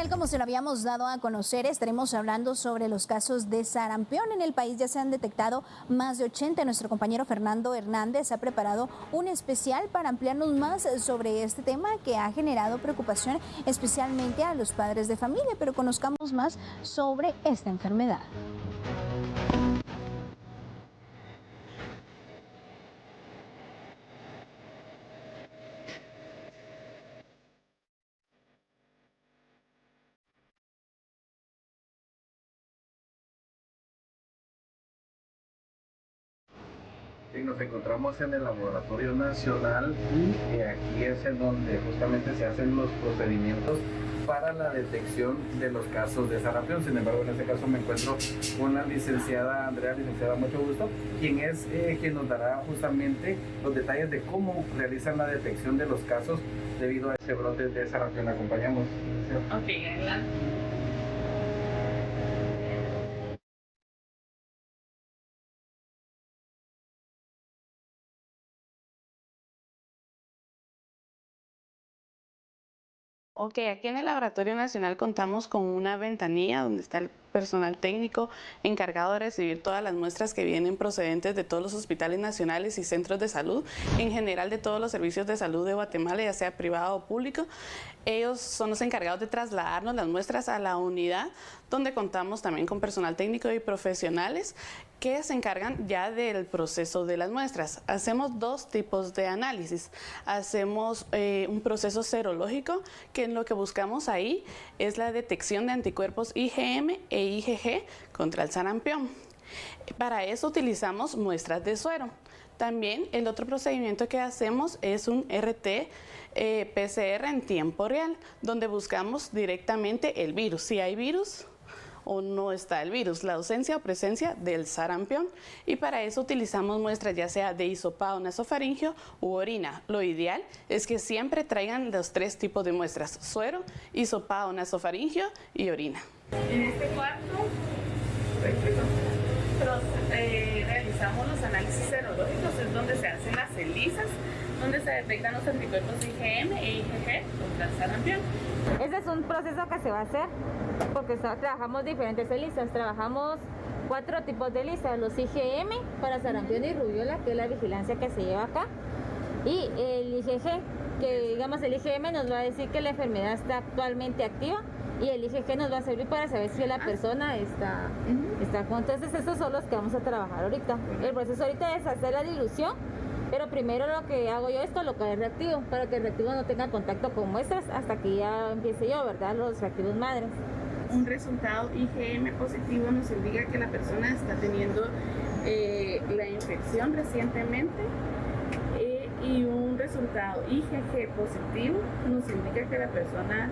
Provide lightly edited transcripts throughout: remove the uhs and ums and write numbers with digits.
Tal como se lo habíamos dado a conocer, estaremos hablando sobre los casos de sarampión. En el país ya se han detectado más de 80. Nuestro compañero Fernando Hernández ha preparado un especial para ampliarnos más sobre este tema que ha generado preocupación especialmente a los padres de familia, pero conozcamos más sobre esta enfermedad. Sí, nos encontramos en el Laboratorio Nacional y aquí es en donde justamente se hacen los procedimientos para la detección de los casos de sarampión. Sin embargo, en este caso me encuentro con la licenciada Andrea, licenciada, mucho gusto, quien nos dará justamente los detalles de cómo realizan la detección de los casos debido a ese brote de sarampión. Acompañamos. Ok, adelante. Ok, aquí en el Laboratorio Nacional contamos con una ventanilla donde está el personal técnico encargado de recibir todas las muestras que vienen procedentes de todos los hospitales nacionales y centros de salud, en general de todos los servicios de salud de Guatemala, ya sea privado o público. Ellos son los encargados de trasladarnos las muestras a la unidad, donde contamos también con personal técnico y profesionales que se encargan ya del proceso de las muestras. Hacemos dos tipos de análisis. Hacemos un proceso serológico, que en lo que buscamos ahí es la detección de anticuerpos IgM e IgG contra el sarampión. Para eso utilizamos muestras de suero. También el otro procedimiento que hacemos es un RT-PCR en tiempo real, donde buscamos directamente el virus, si hay virus o no está el virus, la ausencia o presencia del sarampión. Y para eso utilizamos muestras ya sea de hisopado nasofaringio u orina. Lo ideal es que siempre traigan los tres tipos de muestras: suero, hisopado nasofaringio y orina. En este cuarto realizamos los análisis serológicos, es donde se hacen las ELISAs, donde se detectan los anticuerpos IgM e IgG contra el sarampión. Ese es un proceso que se va a hacer porque trabajamos diferentes ELISAs. Trabajamos 4 tipos de ELISAs: los IgM para sarampión y rubiola, que es la vigilancia que se lleva acá, y el IgG, que digamos el IgM nos va a decir que la enfermedad está actualmente activa, y el IgG nos va a servir para saber si la persona está con. Entonces esos son los que vamos a trabajar ahorita. El proceso ahorita es hacer la dilución, pero primero lo que hago yo es colocar el reactivo para que el reactivo no tenga contacto con muestras hasta que ya empiece yo, ¿verdad? Los reactivos madres. Un resultado IgM positivo nos indica que la persona está teniendo la infección recientemente, y un resultado IgG positivo nos indica que la persona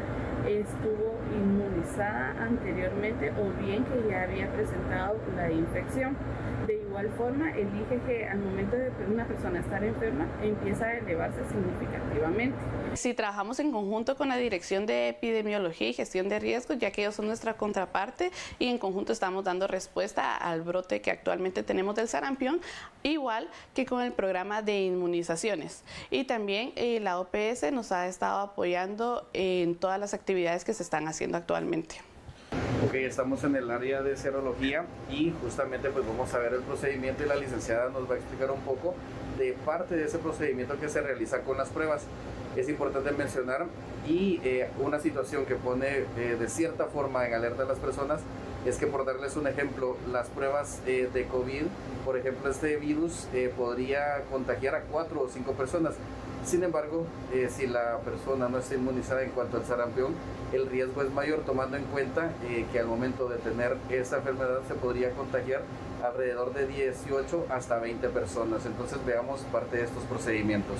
estuvo inmunizada anteriormente o bien que ya había presentado la infección. De igual forma, el IgG al momento de una persona estar enferma empieza a elevarse significativamente. Si trabajamos en conjunto con la Dirección de Epidemiología y Gestión de Riesgos, ya que ellos son nuestra contraparte, y en conjunto estamos dando respuesta al brote que actualmente tenemos del sarampión, igual que con el programa de inmunizaciones. Y también la OPS nos ha estado apoyando en todas las actividades que se están haciendo actualmente. Ok, estamos en el área de serología y justamente pues vamos a ver el procedimiento y la licenciada nos va a explicar un poco de parte de ese procedimiento que se realiza con las pruebas. Es importante mencionar y una situación que pone de cierta forma en alerta a las personas es que, por darles un ejemplo, las pruebas de COVID, por ejemplo, este virus podría contagiar a 4 o 5 personas. Sin embargo, si la persona no está inmunizada en cuanto al sarampión, el riesgo es mayor, tomando en cuenta que al momento de tener esta enfermedad se podría contagiar alrededor de 18 hasta 20 personas. Entonces veamos parte de estos procedimientos.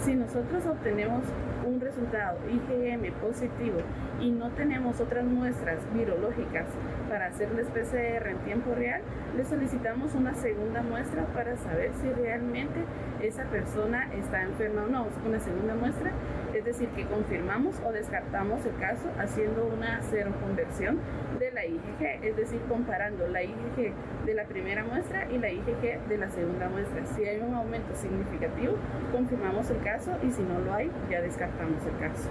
Si nosotros obtenemos un resultado IgM positivo y no tenemos otras muestras virológicas para hacerles PCR en tiempo real, le solicitamos una segunda muestra para saber si realmente esa persona está enferma o no. Una segunda muestra, es decir, que confirmamos o descartamos el caso haciendo una seroconversión de la IgG, es decir, comparando la IgG de la primera muestra y la IgG de la segunda muestra. Si hay un aumento significativo, confirmamos el caso, y si no lo hay, ya descartamos el caso.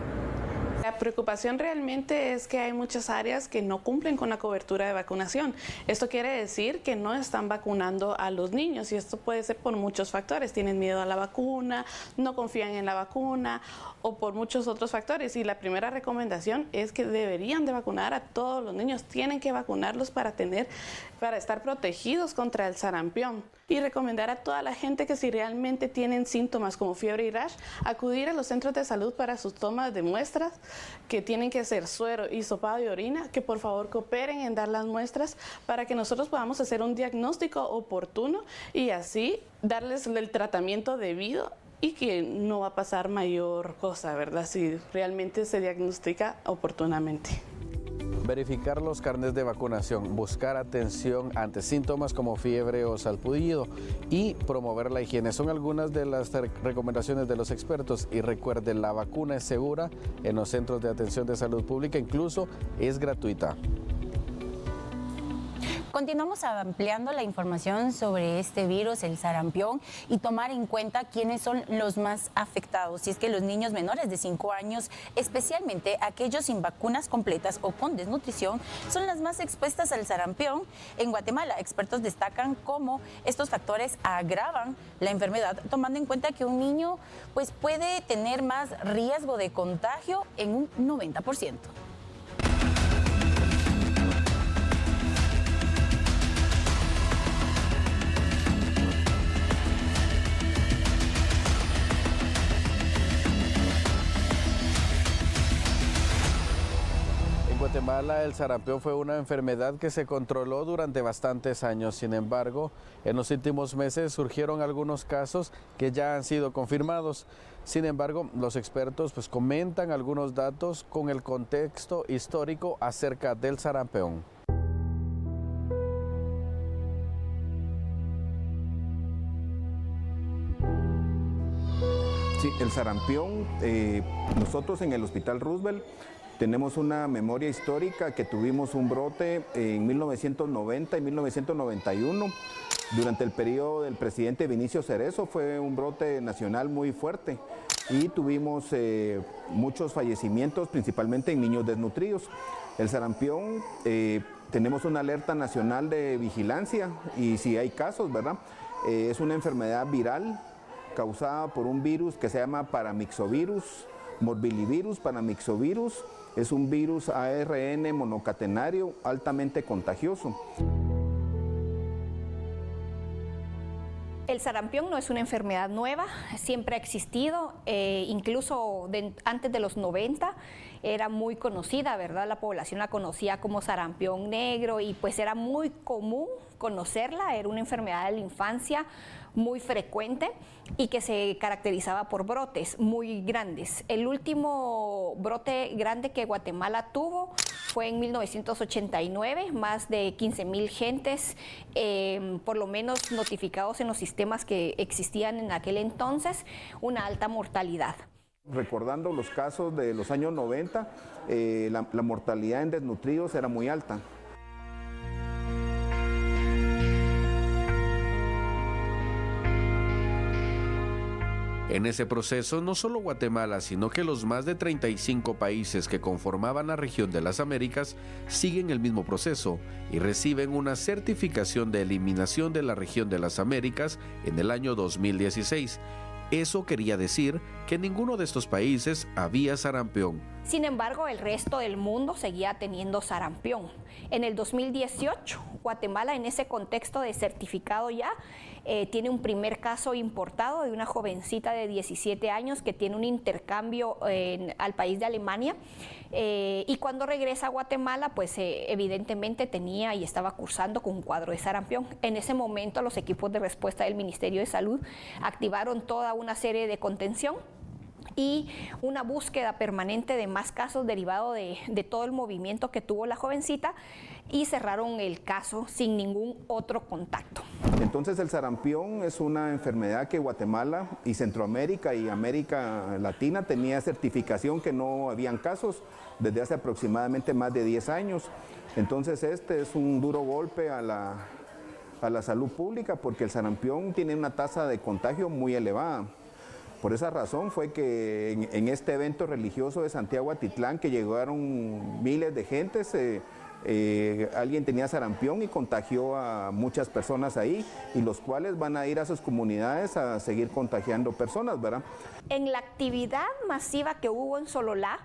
La preocupación realmente es que hay muchas áreas que no cumplen con la cobertura de vacunación. Esto quiere decir que no están vacunando a los niños y esto puede ser por muchos factores. Tienen miedo a la vacuna, no confían en la vacuna o por muchos otros factores. Y la primera recomendación es que deberían de vacunar a todos los niños. Tienen que vacunarlos para estar protegidos contra el sarampión. Y recomendar a toda la gente que si realmente tienen síntomas como fiebre y rash, acudir a los centros de salud para sus tomas de muestras, que tienen que ser suero, hisopado de orina, que por favor cooperen en dar las muestras para que nosotros podamos hacer un diagnóstico oportuno y así darles el tratamiento debido y que no va a pasar mayor cosa, ¿verdad? Si realmente se diagnostica oportunamente. Verificar los carnets de vacunación, buscar atención ante síntomas como fiebre o salpullido y promover la higiene. Son algunas de las recomendaciones de los expertos y recuerden, la vacuna es segura en los centros de atención de salud pública, incluso es gratuita. Continuamos ampliando la información sobre este virus, el sarampión, y tomar en cuenta quiénes son los más afectados. Y es que los niños menores de 5 años, especialmente aquellos sin vacunas completas o con desnutrición, son las más expuestas al sarampión. En Guatemala, expertos destacan cómo estos factores agravan la enfermedad, tomando en cuenta que un niño pues, puede tener más riesgo de contagio en un 90%. En Guatemala el sarampión fue una enfermedad que se controló durante bastantes años. Sin embargo, en los últimos meses surgieron algunos casos que ya han sido confirmados. Sin embargo, los expertos comentan algunos datos con el contexto histórico acerca del sarampión. Sí, el sarampión, nosotros en el Hospital Roosevelt tenemos una memoria histórica que tuvimos un brote en 1990 y 1991. Durante el periodo del presidente Vinicio Cerezo fue un brote nacional muy fuerte y tuvimos muchos fallecimientos, principalmente en niños desnutridos. El sarampión, tenemos una alerta nacional de vigilancia y si hay casos, ¿verdad? Es una enfermedad viral causada por un virus que se llama paramyxovirus, morbillivirus paramyxovirus. Es un virus ARN monocatenario altamente contagioso. El sarampión no es una enfermedad nueva, siempre ha existido, incluso antes de los 90 era muy conocida, ¿verdad? La población la conocía como sarampión negro y pues era muy común conocerla, era una enfermedad de la infancia muy frecuente y que se caracterizaba por brotes muy grandes. El último brote grande que Guatemala tuvo fue en 1989, más de 15,000 gentes, por lo menos notificados en los sistemas que existían en aquel entonces, una alta mortalidad. Recordando los casos de los años 90, la mortalidad en desnutridos era muy alta. En ese proceso, no solo Guatemala, sino que los más de 35 países que conformaban la región de las Américas siguen el mismo proceso y reciben una certificación de eliminación de la región de las Américas en el año 2016. Eso quería decir que en ninguno de estos países había sarampión. Sin embargo, el resto del mundo seguía teniendo sarampión. En el 2018, Guatemala, en ese contexto de certificado ya, tiene un primer caso importado de una jovencita de 17 años que tiene un intercambio al país de Alemania. Y cuando regresa a Guatemala, pues evidentemente tenía y estaba cursando con un cuadro de sarampión. En ese momento, los equipos de respuesta del Ministerio de Salud activaron toda una serie de contención y una búsqueda permanente de más casos derivado de todo el movimiento que tuvo la jovencita y cerraron el caso sin ningún otro contacto. Entonces el sarampión es una enfermedad que Guatemala y Centroamérica y América Latina tenía certificación que no habían casos desde hace aproximadamente más de 10 años. Entonces este es un duro golpe a la salud pública porque el sarampión tiene una tasa de contagio muy elevada. Por esa razón fue que en este evento religioso de Santiago Atitlán, que llegaron miles de gentes, alguien tenía sarampión y contagió a muchas personas ahí, y los cuales van a ir a sus comunidades a seguir contagiando personas, ¿verdad? En la actividad masiva que hubo en Sololá,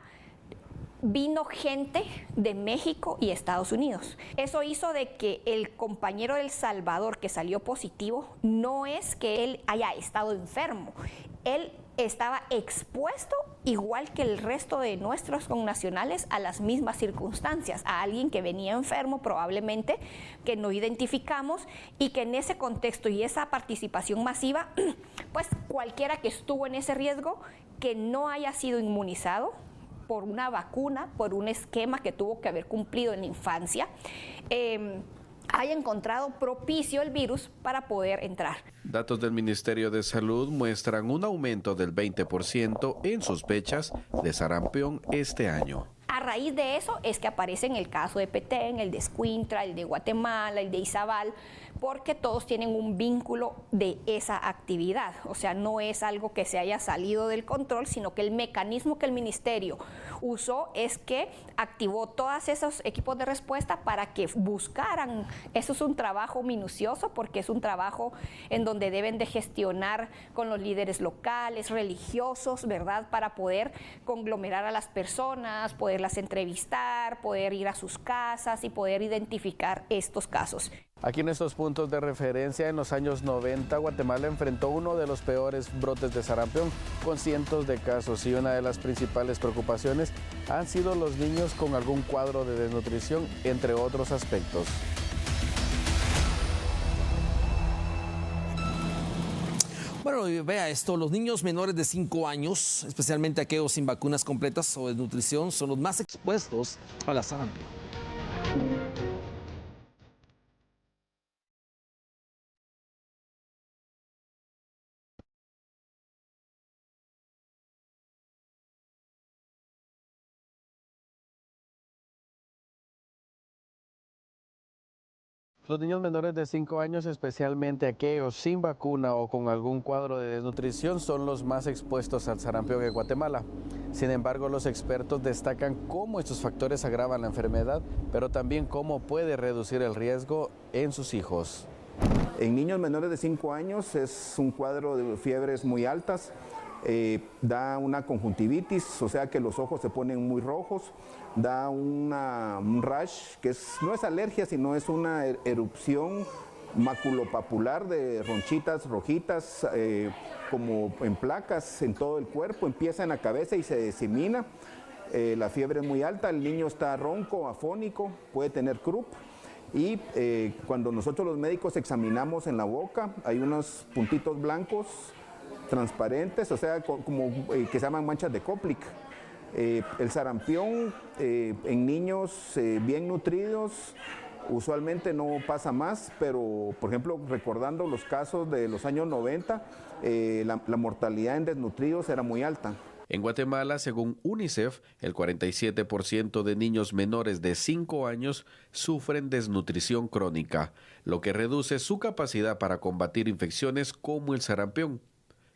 vino gente de México y Estados Unidos. Eso hizo de que el compañero del Salvador que salió positivo, no es que él haya estado enfermo, él estaba expuesto igual que el resto de nuestros connacionales a las mismas circunstancias, a alguien que venía enfermo probablemente, que no identificamos, y que en ese contexto y esa participación masiva, pues cualquiera que estuvo en ese riesgo, que no haya sido inmunizado por una vacuna, por un esquema que tuvo que haber cumplido en la infancia, haya encontrado propicio el virus para poder entrar. Datos del Ministerio de Salud muestran un aumento del 20% en sospechas de sarampión este año. A raíz de eso es que aparecen el caso de Petén, el de Escuintla, el de Guatemala, el de Izabal, porque todos tienen un vínculo de esa actividad. O sea, no es algo que se haya salido del control, sino que el mecanismo que el ministerio usó es que activó todos esos equipos de respuesta para que buscaran. Eso es un trabajo minucioso, porque es un trabajo en donde deben de gestionar con los líderes locales, religiosos, ¿verdad?, para poder conglomerar a las personas, poderlas entrevistar, poder ir a sus casas y poder identificar estos casos. Aquí en estos puntos de referencia, en los años 90, Guatemala enfrentó uno de los peores brotes de sarampión, con cientos de casos, y una de las principales preocupaciones han sido los niños con algún cuadro de desnutrición, entre otros aspectos. Bueno, vea esto, los niños menores de 5 años, especialmente aquellos sin vacunas completas o desnutrición, son los más expuestos a la sarampión. Los niños menores de 5 años, especialmente aquellos sin vacuna o con algún cuadro de desnutrición, son los más expuestos al sarampión en Guatemala. Sin embargo, los expertos destacan cómo estos factores agravan la enfermedad, pero también cómo puede reducir el riesgo en sus hijos. En niños menores de 5 años es un cuadro de fiebres muy altas, da una conjuntivitis, o sea que los ojos se ponen muy rojos, da un rash, que no es alergia, sino es una erupción maculopapular de ronchitas rojitas, como en placas en todo el cuerpo, empieza en la cabeza y se disemina. La fiebre es muy alta, el niño está ronco, afónico, puede tener croup. Y cuando nosotros los médicos examinamos en la boca, hay unos puntitos blancos transparentes, o sea, como que se llaman manchas de Koplik. El sarampión en niños bien nutridos usualmente no pasa más, pero por ejemplo, recordando los casos de los años 90, la mortalidad en desnutridos era muy alta. En Guatemala, según UNICEF, el 47% de niños menores de 5 años sufren desnutrición crónica, lo que reduce su capacidad para combatir infecciones como el sarampión,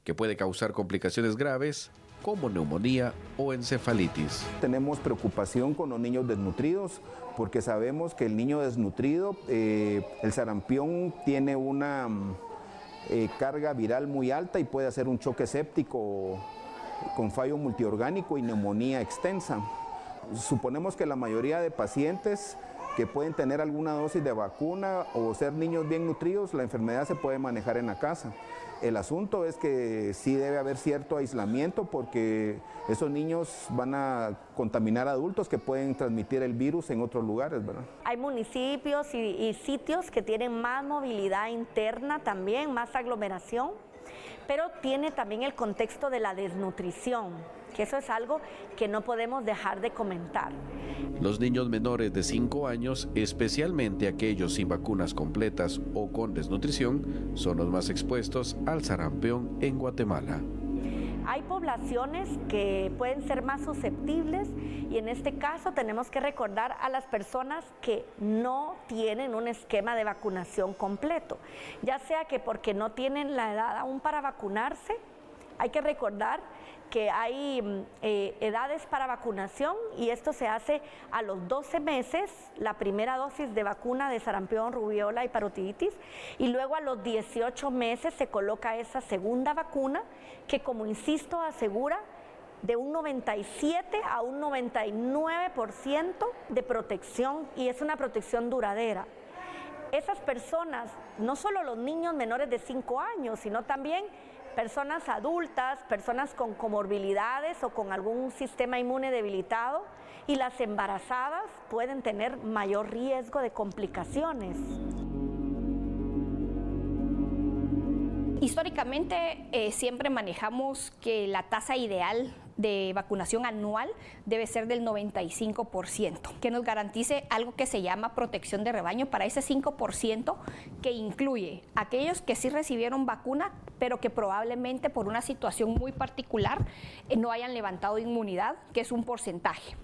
que puede causar complicaciones graves como neumonía o encefalitis. Tenemos preocupación con los niños desnutridos porque sabemos que el niño desnutrido, el sarampión tiene una carga viral muy alta y puede hacer un choque séptico con fallo multiorgánico y neumonía extensa. Suponemos que la mayoría de pacientes que pueden tener alguna dosis de vacuna o ser niños bien nutridos, la enfermedad se puede manejar en la casa. El asunto es que sí debe haber cierto aislamiento porque esos niños van a contaminar a adultos que pueden transmitir el virus en otros lugares, ¿verdad? Hay municipios y sitios que tienen más movilidad interna también, más aglomeración, pero tiene también el contexto de la desnutrición, que eso es algo que no podemos dejar de comentar. Los niños menores de 5 años, especialmente aquellos sin vacunas completas o con desnutrición, son los más expuestos al sarampión en Guatemala. Hay poblaciones que pueden ser más susceptibles y en este caso tenemos que recordar a las personas que no tienen un esquema de vacunación completo, ya sea que porque no tienen la edad aún para vacunarse Hay que recordar que hay edades para vacunación y esto se hace a los 12 meses, la primera dosis de vacuna de sarampión, rubiola y parotiditis, y luego a los 18 meses se coloca esa segunda vacuna que, como insisto, asegura de un 97 a un 99% de protección, y es una protección duradera. Esas personas, no solo los niños menores de 5 años, sino también personas adultas, personas con comorbilidades o con algún sistema inmune debilitado, y las embarazadas pueden tener mayor riesgo de complicaciones. Históricamente siempre manejamos que la tasa ideal de vacunación anual debe ser del 95%, que nos garantice algo que se llama protección de rebaño para ese 5% que incluye aquellos que sí recibieron vacuna, pero que probablemente por una situación muy particular no hayan levantado inmunidad, que es un porcentaje.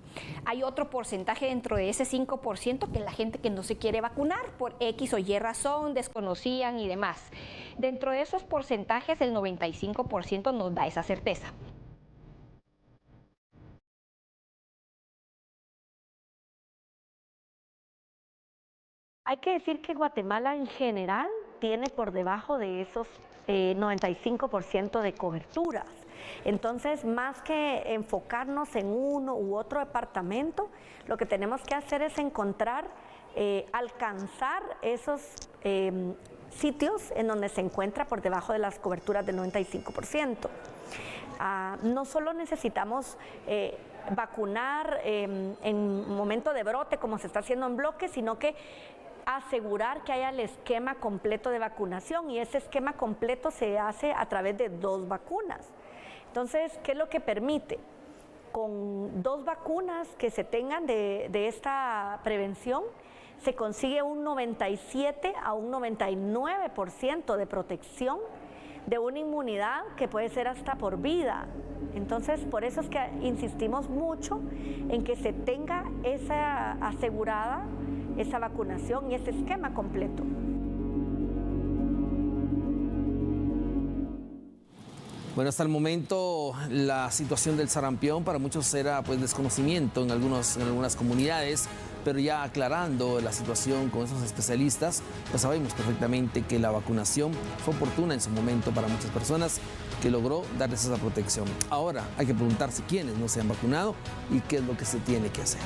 Hay otro porcentaje dentro de ese 5% que es la gente que no se quiere vacunar por X o Y razón, desconocían y demás. Dentro de esos porcentajes, el 95% nos da esa certeza. Hay que decir que Guatemala en general tiene por debajo de esos 95% de coberturas. Entonces, más que enfocarnos en uno u otro departamento, lo que tenemos que hacer es encontrar, alcanzar esos sitios en donde se encuentra por debajo de las coberturas del 95%. No solo necesitamos vacunar en momento de brote como se está haciendo en bloque, sino que asegurar que haya el esquema completo de vacunación, y ese esquema completo se hace a través de 2 vacunas. Entonces, ¿qué es lo que permite? Con 2 vacunas que se tengan de esta prevención, se consigue un 97 a un 99% de protección de una inmunidad que puede ser hasta por vida. Entonces, por eso es que insistimos mucho en que se tenga esa asegurada, esa vacunación y ese esquema completo. Bueno, hasta el momento la situación del sarampión para muchos era pues desconocimiento en algunas comunidades, pero ya aclarando la situación con esos especialistas, pues sabemos perfectamente que la vacunación fue oportuna en su momento para muchas personas, que logró darles esa protección. Ahora hay que preguntarse quiénes no se han vacunado y qué es lo que se tiene que hacer.